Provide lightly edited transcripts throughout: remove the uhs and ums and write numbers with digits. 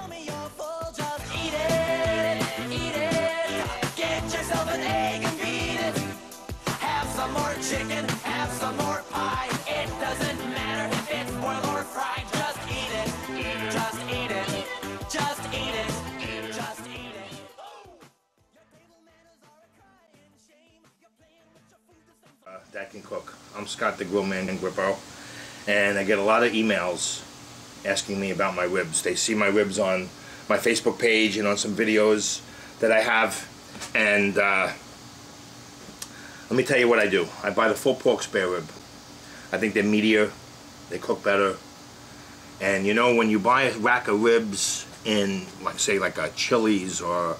tell me you're full, just eat it, eat it. Get yourself an egg and beat it. Have some more chicken, have some more pie. It doesn't matter if it's boiled or fried. Just eat it, just eat it, just eat it, just eat it. That can cook. I'm Scott the GRILLMAN in GRIPPO, and I get a lot of emails asking me about my ribs. They see my ribs on my Facebook page and on some videos that I have, and let me tell you what I do. I buy the full pork spare rib. I think they're meatier, they cook better, and you know, when you buy a rack of ribs in, like, say, like a Chili's or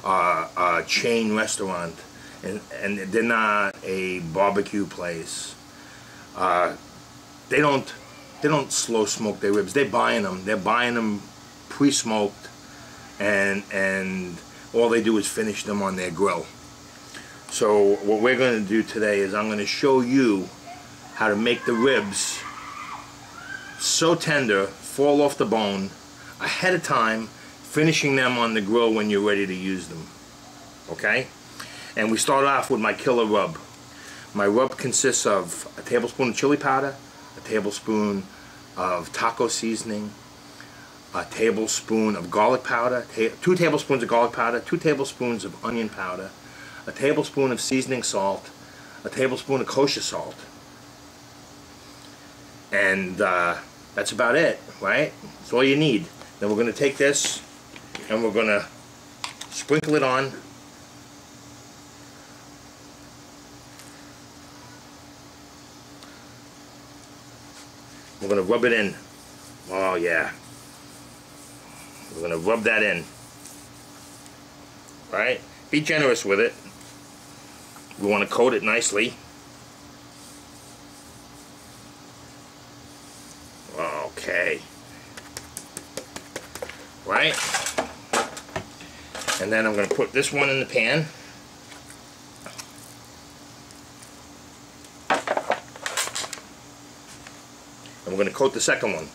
a chain restaurant, and they're not a barbecue place, they don't slow smoke their ribs. They're buying them pre-smoked, and all they do is finish them on their grill. So what we're going to do today is I'm going to show you how to make the ribs so tender, fall off the bone ahead of time, finishing them on the grill when you're ready to use them. Okay? And we start off with my killer rub. My rub consists of a tablespoon of chili powder, a tablespoon of taco seasoning, a tablespoon of garlic powder, 2 tablespoons of garlic powder, 2 tablespoons of onion powder, a tablespoon of seasoning salt, a tablespoon of kosher salt. And that's about it, right? That's all you need. Then we're going to take this and we're going to sprinkle it on. We're going to rub it in. Oh yeah. We're going to rub that in. Right? Be generous with it. We want to coat it nicely. Okay. Right? And then I'm going to put this one in the pan. And we're going to coat the second one.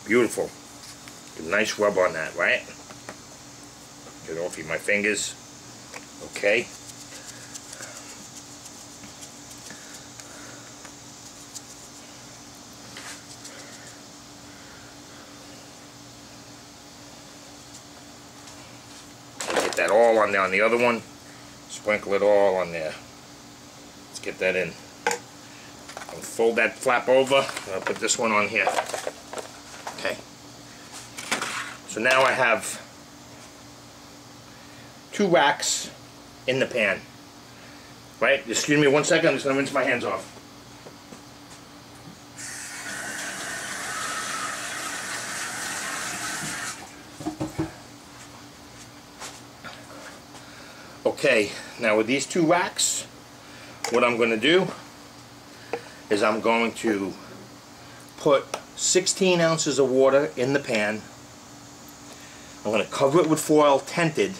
Beautiful. Get a nice rub on that, right? Get off my fingers. Okay. Get that all on there on the other one. Sprinkle it all on there. Let's get that in. I'll fold that flap over. I'll put this one on here. Okay. So now I have 2 racks in the pan. Right? Excuse me 1 second. I'm just going to rinse my hands off. Okay, now with these 2 racks, what I'm going to do is I'm going to put 16 ounces of water in the pan. I'm going to cover it with foil, tented,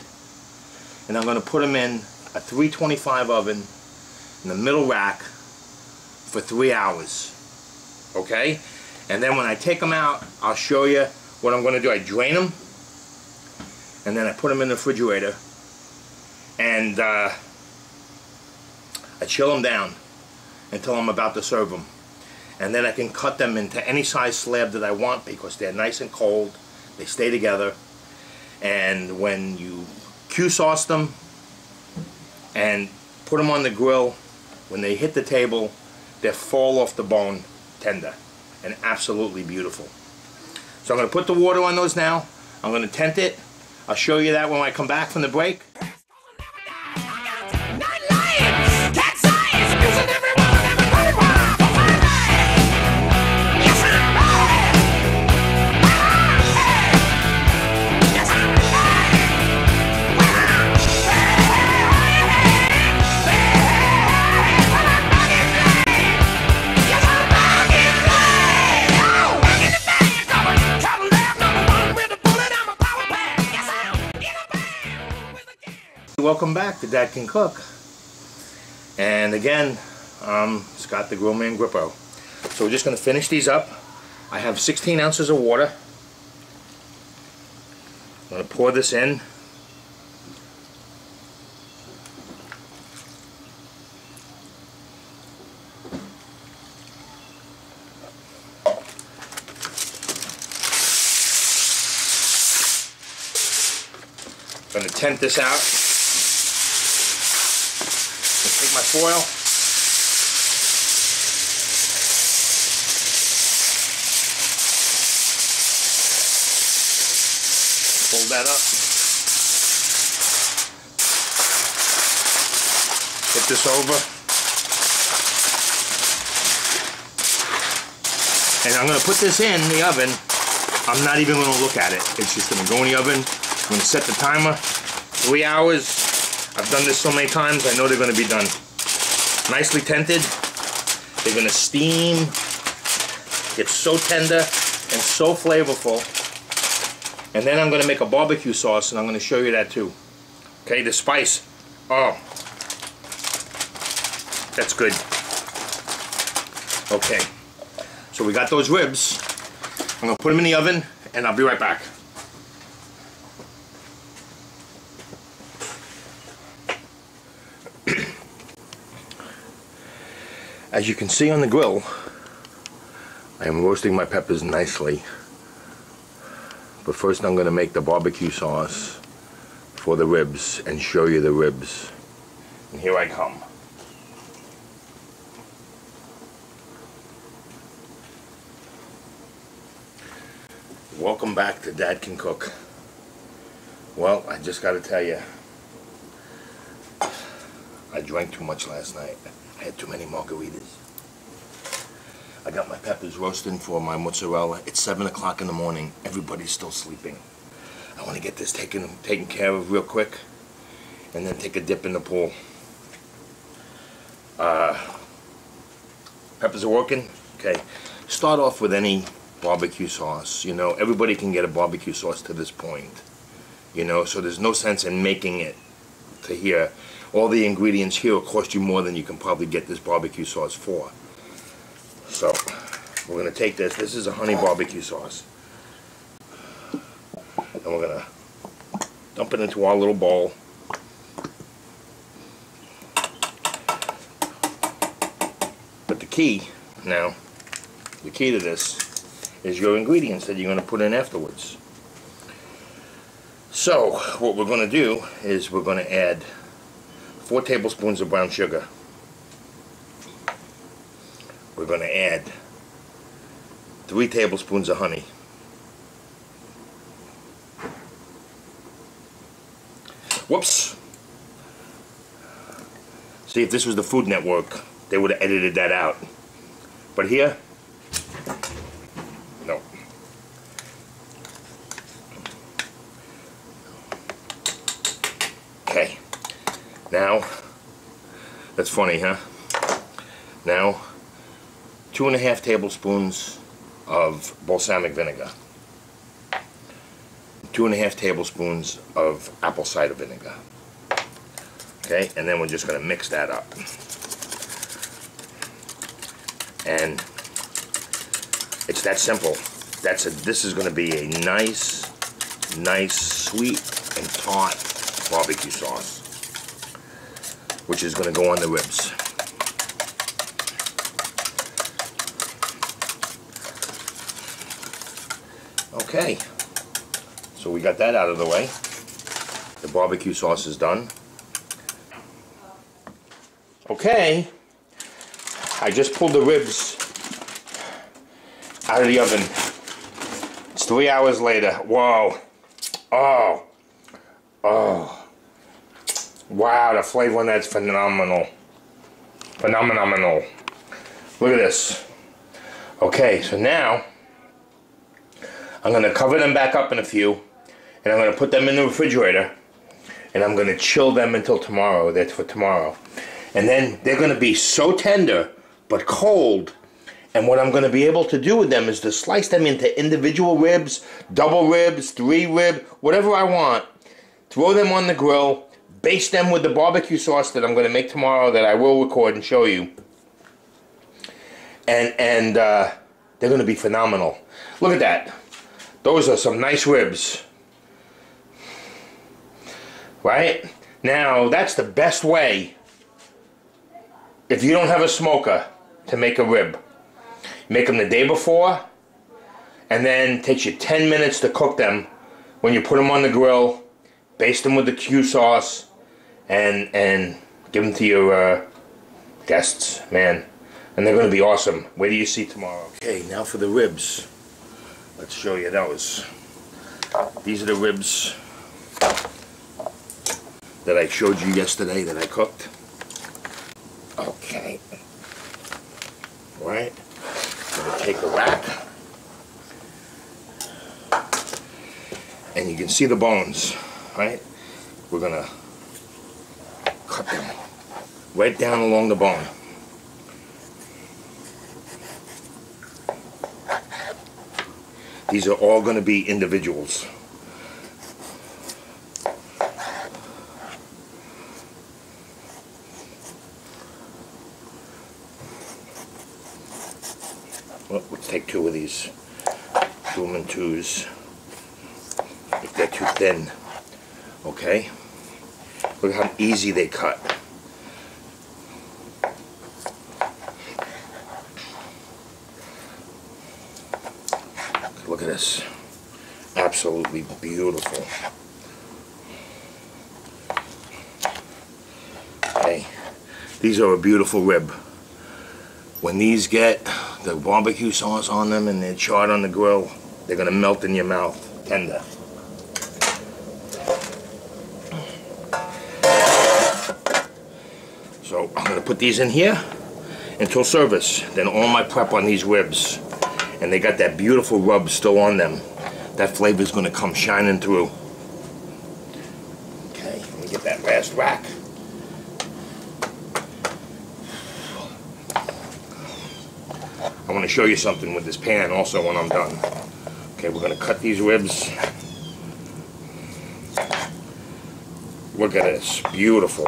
and I'm going to put them in a 325 oven in the middle rack for 3 hours. Okay? And then when I take them out, I'll show you what I'm going to do. I drain them, and then I put them in the refrigerator, and I chill them down until I'm about to serve them. And then I can cut them into any size slab that I want because they're nice and cold. They stay together. And when you Q-sauce them and put them on the grill, when they hit the table, they fall off the bone tender and absolutely beautiful. So I'm going to put the water on those now. I'm going to tent it. I'll show you that when I come back from the break. Yes, welcome back to Dad Can Cook. And again, Scott the GRILLMAN GRIPPO. So we're just going to finish these up. I have 16 ounces of water. I'm going to pour this in. I'm going to tent this out. Take my foil. Fold that up. Put this over. And I'm going to put this in the oven. I'm not even going to look at it. It's just going to go in the oven. I'm going to set the timer. 3 hours. I've done this so many times, I know they're going to be done. Nicely tented. They're going to steam. Get so tender and so flavorful. And then I'm going to make a barbecue sauce, and I'm going to show you that too. Okay, the spice. Oh, that's good. Okay, so we got those ribs. I'm going to put them in the oven, and I'll be right back. As you can see on the grill, I am roasting my peppers nicely. But first I'm going to make the barbecue sauce for the ribs and show you the ribs. And here I come. Welcome back to Dad Can Cook. Well, I just got to tell you, I drank too much last night. I had too many margaritas. I got my peppers roasting for my mozzarella. It's 7 o'clock in the morning. Everybody's still sleeping. I want to get this taken care of real quick and then take a dip in the pool. Peppers are working? Okay. Start off with any barbecue sauce. You know, everybody can get a barbecue sauce to this point. You know, so there's no sense in making it to here. All the ingredients here will cost you more than you can probably get this barbecue sauce for. So, we're going to take this. This is a honey barbecue sauce. And we're going to dump it into our little bowl. But the key to this is your ingredients that you're going to put in afterwards. So, what we're going to do is we're going to add 4 tablespoons of brown sugar. We're going to add 3 tablespoons of honey. Whoops! See, if this was the Food Network, they would have edited that out. But here, no. Okay. Now, that's funny, huh? Now, 2.5 tablespoons of balsamic vinegar. 2.5 tablespoons of apple cider vinegar. Okay, and then we're just going to mix that up. And it's that simple. This is going to be a nice, sweet and tart barbecue sauce, which is going to go on the ribs. Okay, so we got that out of the way. The barbecue sauce is done. Okay, I just pulled the ribs out of the oven. It's 3 hours later. Whoa. Oh. Wow, the flavor on that's phenomenal. Phenomenal. Look at this. Okay, so now I'm going to cover them back up in a few, and I'm going to put them in the refrigerator, and I'm going to chill them until tomorrow. That's for tomorrow. And then they're going to be so tender, but cold. And what I'm going to be able to do with them is to slice them into individual ribs, double ribs, 3 rib, whatever I want. Throw them on the grill, baste them with the barbecue sauce that I'm going to make tomorrow, that I will record and show you. And they're going to be phenomenal. Look at that. Those are some nice ribs. Right? Now, that's the best way, if you don't have a smoker, to make a rib. Make them the day before, and then it takes you 10 minutes to cook them. When you put them on the grill, baste them with the Q sauce, and give them to your guests, man. And they're going to be awesome. Wait till you see tomorrow. Okay, now for the ribs. Let's show you those. These are the ribs that I showed you yesterday that I cooked. Okay. Right. I'm going to take a rack. And you can see the bones, right? We're going to cut them right down along the bone. These are all going to be individuals. Well, let's take 2 of these. Do them in 2s. If they're too thin. Okay? Look how easy they cut. Look at this. Absolutely beautiful. Okay. These are a beautiful rib. When these get the barbecue sauce on them and they're charred on the grill, they're going to melt in your mouth. Tender. So I'm going to put these in here until service. Then all my prep on these ribs. And they got that beautiful rub still on them. That flavor is going to come shining through. Okay, let me get that last rack. I want to show you something with this pan also when I'm done. Okay, we're going to cut these ribs. Look at this, beautiful.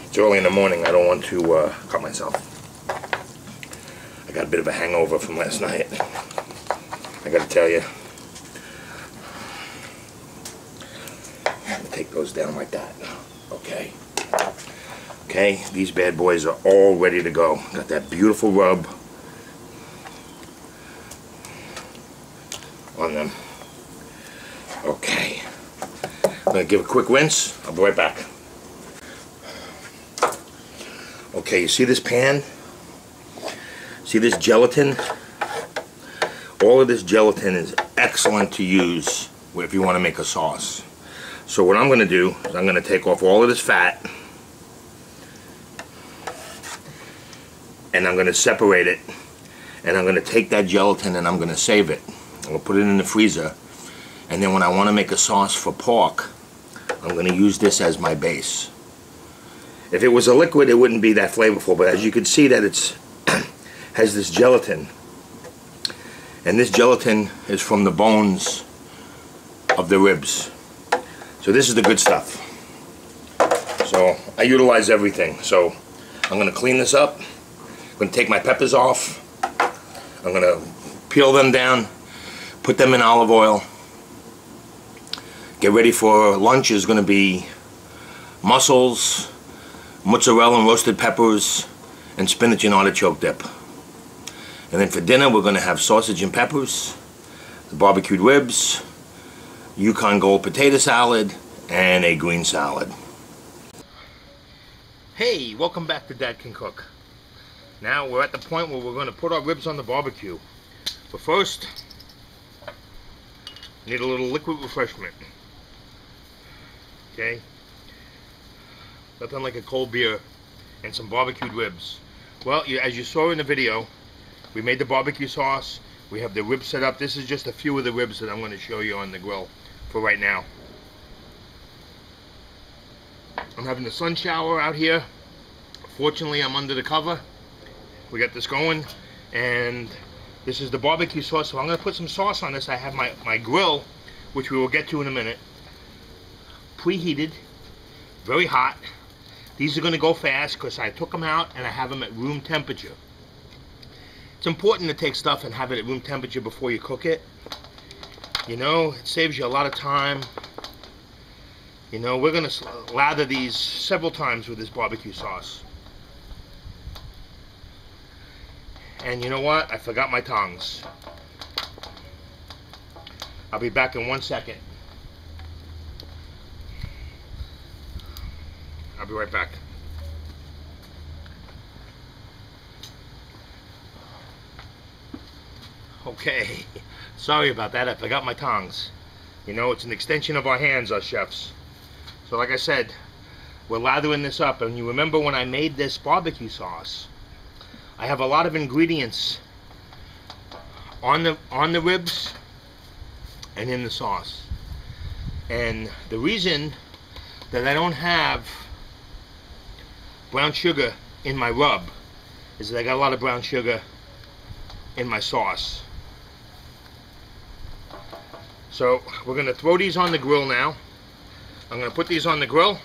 It's early in the morning. I don't want to cut myself. I got a bit of a hangover from last night. I got to tell you. Take those down like that. Okay. Okay, these bad boys are all ready to go. Got that beautiful rub on them. Okay. I'm going to give a quick rinse. I'll be right back. Okay, you see this pan? See this gelatin? All of this gelatin is excellent to use if you want to make a sauce. So what I'm going to do is I'm going to take off all of this fat and I'm going to separate it, and I'm going to take that gelatin and I'm going to save it. I'm going to put it in the freezer, and then when I want to make a sauce for pork, I'm going to use this as my base. If it was a liquid, it wouldn't be that flavorful, but as you can see that it's has this gelatin, and this gelatin is from the bones of the ribs. So this is the good stuff. So I utilize everything. So I'm going to clean this up. I'm going to take my peppers off. I'm going to peel them down, put them in olive oil. Get ready for lunch is going to be mussels, mozzarella and roasted peppers, and spinach and artichoke dip. And then for dinner we're going to have sausage and peppers, the barbecued ribs, Yukon Gold potato salad, and a green salad. Hey, welcome back to Dad Can Cook. Now we're at the point where we're going to put our ribs on the barbecue. But first, need a little liquid refreshment. Okay? Nothing like a cold beer and some barbecued ribs. Well, as you saw in the video, we made the barbecue sauce. We have the ribs set up. This is just a few of the ribs that I'm going to show you on the grill for right now. I'm having the sun shower out here Fortunately, I'm under the cover. We got this going, and this is the barbecue sauce. So I'm going to put some sauce on this. I have my grill, which we will get to in a minute, preheated, very hot. These are going to go fast because I took them out and I have them at room temperature. It's important to take stuff and have it at room temperature before you cook it. You know, it saves you a lot of time. You know, we're going to lather these several times with this barbecue sauce. And you know what? I forgot my tongs. I'll be back in 1 second. I'll be right back. Okay, sorry about that. I forgot my tongs. You know, it's an extension of our hands, us chefs. So like I said, we're lathering this up. And you remember when I made this barbecue sauce, I have a lot of ingredients on the ribs and in the sauce. And the reason that I don't have brown sugar in my rub is that I got a lot of brown sugar in my sauce. So we're going to throw these on the grill now. I'm going to put these on the grill.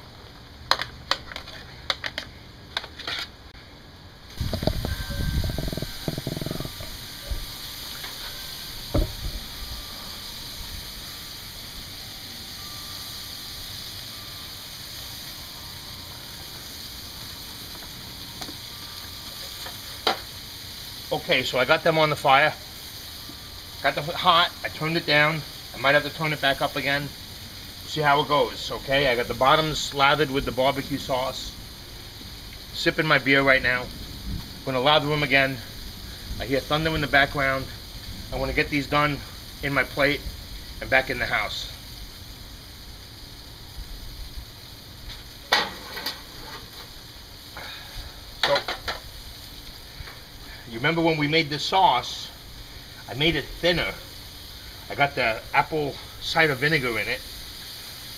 Okay, so I got them on the fire. Got them hot. I turned it down. I might have to turn it back up again. See how it goes. Okay, I got the bottoms slathered with the barbecue sauce. Sipping my beer right now. I'm going to lather them again. I hear thunder in the background. I want to get these done in my plate and back in the house. So, you remember when we made this sauce, I made it thinner. I got the apple cider vinegar in it,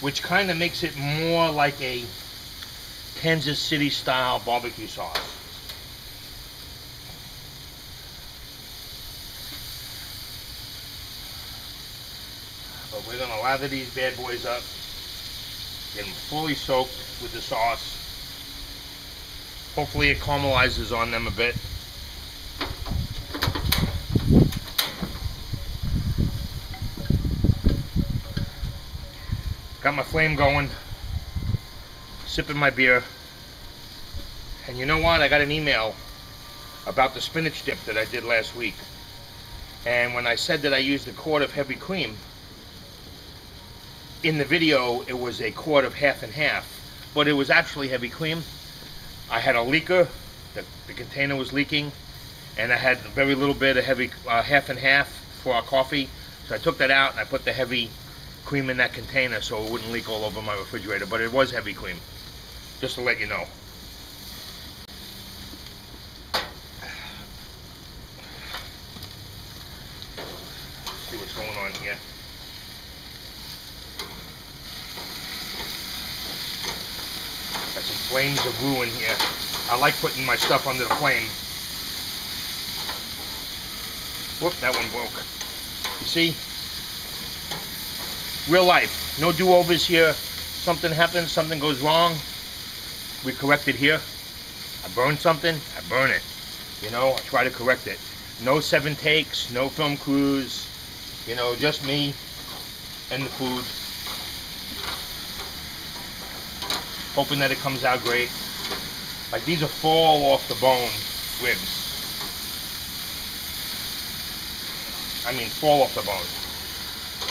which kind of makes it more like a Kansas City style barbecue sauce. But we're going to lather these bad boys up, get them fully soaked with the sauce. Hopefully it caramelizes on them a bit. Got my flame going, sipping my beer. And you know what? I got an email about the spinach dip that I did last week. And when I said that I used a quart of heavy cream, in the video it was a quart of half and half, but it was actually heavy cream. I had a leaker, the container was leaking, and I had very little bit of heavy half and half for our coffee. So I took that out and I put the heavy cream in that container so it wouldn't leak all over my refrigerator, but it was heavy cream, just to let you know. See what's going on here. Got some flames of ruin here. I like putting my stuff under the flame. Whoop, that one broke. You see? Real life. No do-overs here. Something happens, something goes wrong, we correct it here. I burn something, I burn it. You know, I try to correct it. No 7 takes, no film crews. You know, just me and the food. Hoping that it comes out great. Like, these are fall off the bone ribs. I mean, fall off the bone.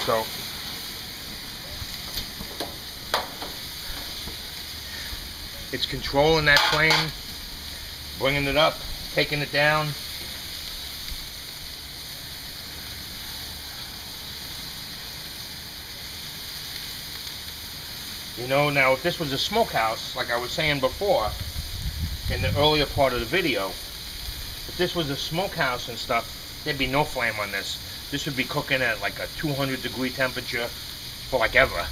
So, it's controlling that flame, bringing it up, taking it down. You know, now if this was a smokehouse, like I was saying before, in the earlier part of the video, if this was a smokehouse and stuff, there'd be no flame on this. This would be cooking at like a 200-degree temperature for like ever,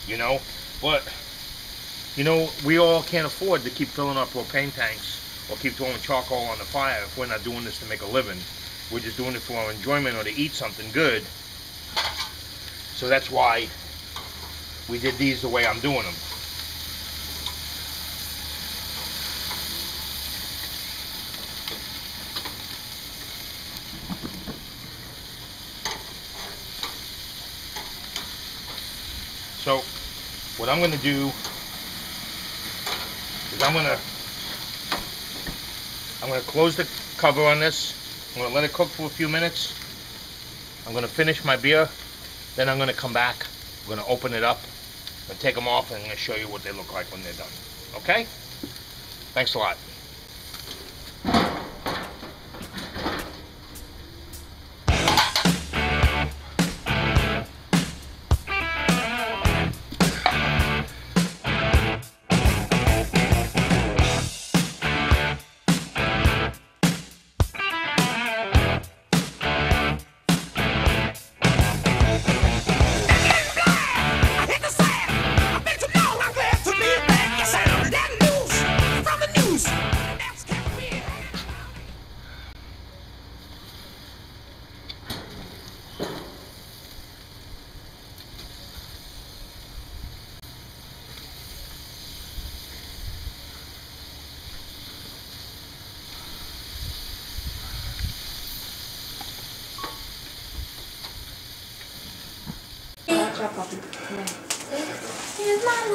you know? But You know, we all can't afford to keep filling our propane tanks or keep throwing charcoal on the fire if we're not doing this to make a living. We're just doing it for our enjoyment or to eat something good. So that's why we did these the way I'm doing them. So what I'm going to do is I'm going to close the cover on this. I'm going to let it cook for a few minutes. I'm going to finish my beer. Then I'm going to come back. I'm going to open it up and take them off, and I'm going to show you what they look like when they're done. Okay? Thanks a lot.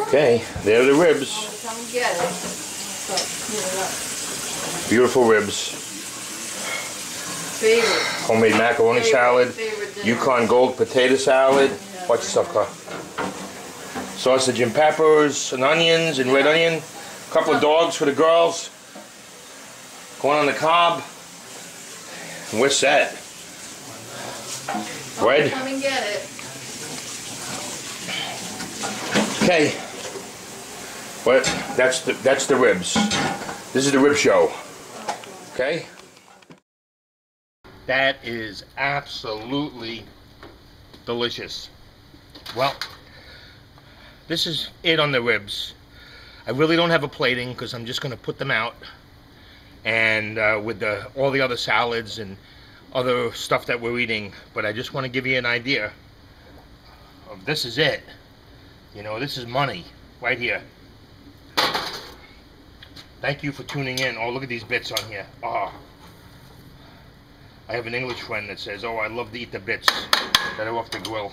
Okay, there are the ribs. Come get it. Beautiful ribs. Favorite. Homemade macaroni salad. Favorite Yukon Gold potato salad. Yeah. Watch yourself, Carl. Sausage and peppers and onions and red onion. A couple of dogs for the girls. Corn on the cob. And we're set. Bread. Come and get it. Okay. But that's the ribs. This is the rib show. Okay? That is absolutely delicious. Well, this is it on the ribs. I really don't have a plating because I'm just going to put them out, and with all the other salads and other stuff that we're eating. But I just want to give you an idea of this is it. You know, this is money right here. Thank you for tuning in. Oh, look at these bits on here. Oh. I have an English friend that says, oh, I love to eat the bits that are off the grill.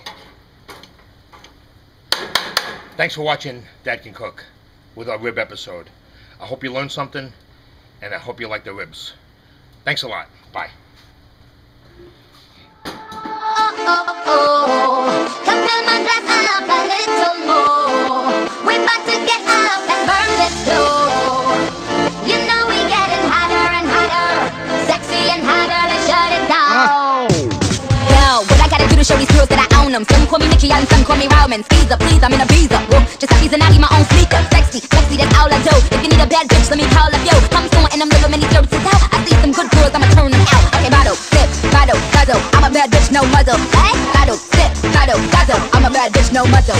Thanks for watching Dad Can Cook with our rib episode. I hope you learned something, and I hope you like the ribs. Thanks a lot. Bye. Come fill my glass up a little more. We're about to get up and burn this floor. You know we getting hotter and hotter, sexy and hotter, let's shut it down. Yo, what I gotta do to show these girls that I own them? Some call me Mickey and some call me Roman. Skeezer, please, I'm in a visa. Whoa, just a visa, not in my own sneaker. Sexy, sexy, that's all I do. If you need a bad bitch, let me call up yo. I'm someone and I'm living many services out. I see some good girls, I'ma turn them out. Okay, bottle, sip, bottle, guzzle. I'm a bad bitch, no muzzle. Hey, bottle, sip, bottle, guzzle. I'm a bad bitch, no muzzle.